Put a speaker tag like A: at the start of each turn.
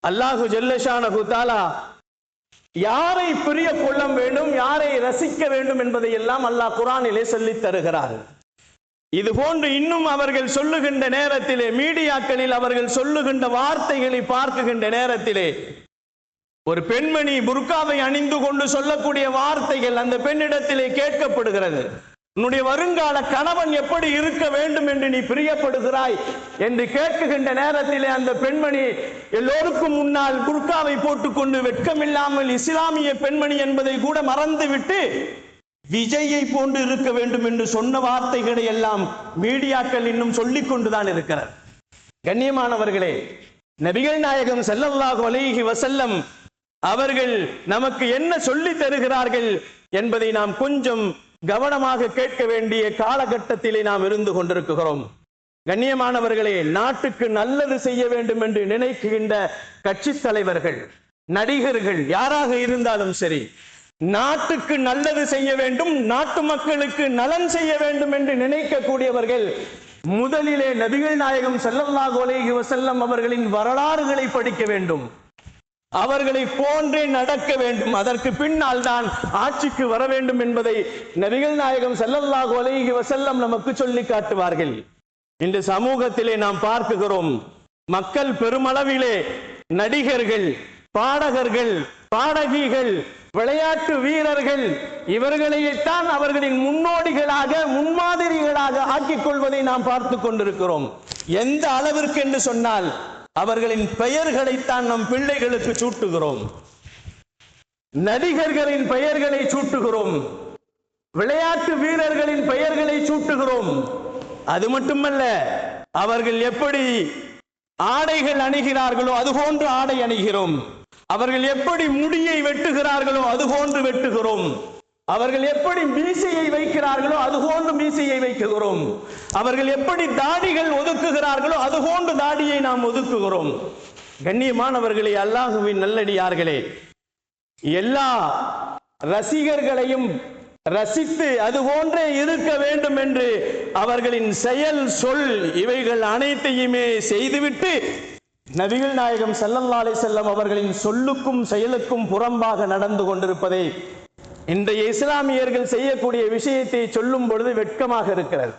A: அல்லாஹு ஜல்லஷானஹு தஆலா யாரை பிரிய கொள்ள வேண்டும், யாரை ரசிக்க வேண்டும் என்பதை எல்லாம் அல்லாஹ் குர்ஆனிலே சொல்லித் தருகிறார். இது போன்று இன்னும் அவர்கள் சொல்லுகின்ற நேரத்திலே, மீடியாக்களில் அவர்கள் சொல்லுகின்ற வார்த்தைகளை பார்க்குகின்ற நேரத்திலே, ஒரு பெண்மணி புர்காவை அணிந்து கொண்டு சொல்லக்கூடிய வார்த்தைகள் அந்த பெண்ணிடத்திலே கேட்கப்படுகிறது. உன்னுடைய வருங்கால கணவன் எப்படி இருக்க வேண்டும் என்று நீ பிரியப்படுகிறாய் என்று கேட்குகின்ற நேரத்திலே அந்த பெண்மணி எல்லோருக்கும் முன்னால் புர்காவை போட்டுக்கொண்டு வெட்கமில்லாமல் இஸ்லாமிய பெண்மணி என்பதை கூட மறந்துவிட்டு விஜயை போன்று இருக்க வேண்டும் என்று சொன்ன வார்த்தைகளை எல்லாம் மீடியாக்கள் இன்னும் சொல்லிக் கொண்டுதான் இருக்கிறார். கண்ணியமானவர்களே, நபிகள் நாயகம் ஸல்லல்லாஹு அலைஹி வஸல்லம் அவர்கள் நமக்கு என்ன சொல்லி தருகிறார்கள் என்பதை நாம் கொஞ்சம் கவனமாக கேட்க வேண்டிய காலகட்டத்திலே நாம் இருந்து கொண்டிருக்கிறோம். கண்ணியமானவர்களே, நாட்டுக்கு நல்லது செய்ய வேண்டும் என்று நினைக்கின்ற கட்சி தலைவர்கள், நடிகர்கள் யாராக இருந்தாலும் சரி, நாட்டுக்கு நல்லது செய்ய வேண்டும், நாட்டு மக்களுக்கு நலன் செய்ய வேண்டும் என்று நினைக்கக்கூடியவர்கள் முதலிலே நபிகள் நாயகம் ஸல்லல்லாஹு அலைஹி வஸல்லம் அவர்களின் வரலாறுகளை படிக்க வேண்டும், அவர்களை போன்றே நடக்க வேண்டும், அதற்கு பின்னால் தான் ஆட்சிக்கு வர வேண்டும் என்பதை நபிகள் நாயகம் ஸல்லல்லாஹு அலைஹி வஸல்லம் நமக்கு சொல்லி காட்டுவார்கள். இன்று சமூகத்திலே நாம் பார்க்கிறோம், மக்கள் பெருமளவிலே நடிகர்கள், பாடகர்கள், பாடகிகள், விளையாட்டு வீரர்கள் இவர்களைத்தான் அவர்களின் முன்னோடிகளாக, முன்மாதிரிகளாக ஆக்கிக் கொள்வதை நாம் பார்த்து கொண்டிருக்கிறோம். எந்த அளவிற்கு என்று சொன்னால் அவர்களின் பெயர்களைத்தான் நம் பிள்ளைகளுக்கு சூட்டுகிறோம், நடிகர்களின் பெயர்களை சூட்டுகிறோம், விளையாட்டு வீரர்களின் பெயர்களை சூட்டுகிறோம். அது மட்டுமல்ல, அவர்கள் எப்படி ஆடைகள் அணிகிறார்களோ அதுபோன்று ஆடை அணிகிறோம், அவர்கள் எப்படி முடியை வெட்டுகிறார்களோ அதுபோன்று வெட்டுகிறோம், அவர்கள் எப்படி மீசையை வைக்கிறார்களோ அதுபோன்று மீசையை வைக்குகிறோம், அவர்கள் எப்படி தாடிகள் ஒதுக்குகிறார்களோ அதுபோன்று தாடியை நாம் ஒதுக்குகிறோம். கண்ணியமானவர்களே, அல்லாஹுவின் நல்லடியார்களே, எல்லா ரசிகர்களையும் ரசித்து அதுபோன்றே இருக்க வேண்டும் என்று அவர்களின் செயல், சொல் இவைகள் அனைத்தையுமே செய்துவிட்டு நபிகள் நாயகம் ஸல்லல்லாஹு அலைஹி வஸல்லம் அவர்களின் சொல்லுக்கும் செயலுக்கும் புறம்பாக நடந்து கொண்டிருப்பதை இன்றைய இஸ்லாமியர்கள் செய்யக்கூடிய விஷயத்தை சொல்லும் பொழுது வெட்கமாக இருக்கிறது.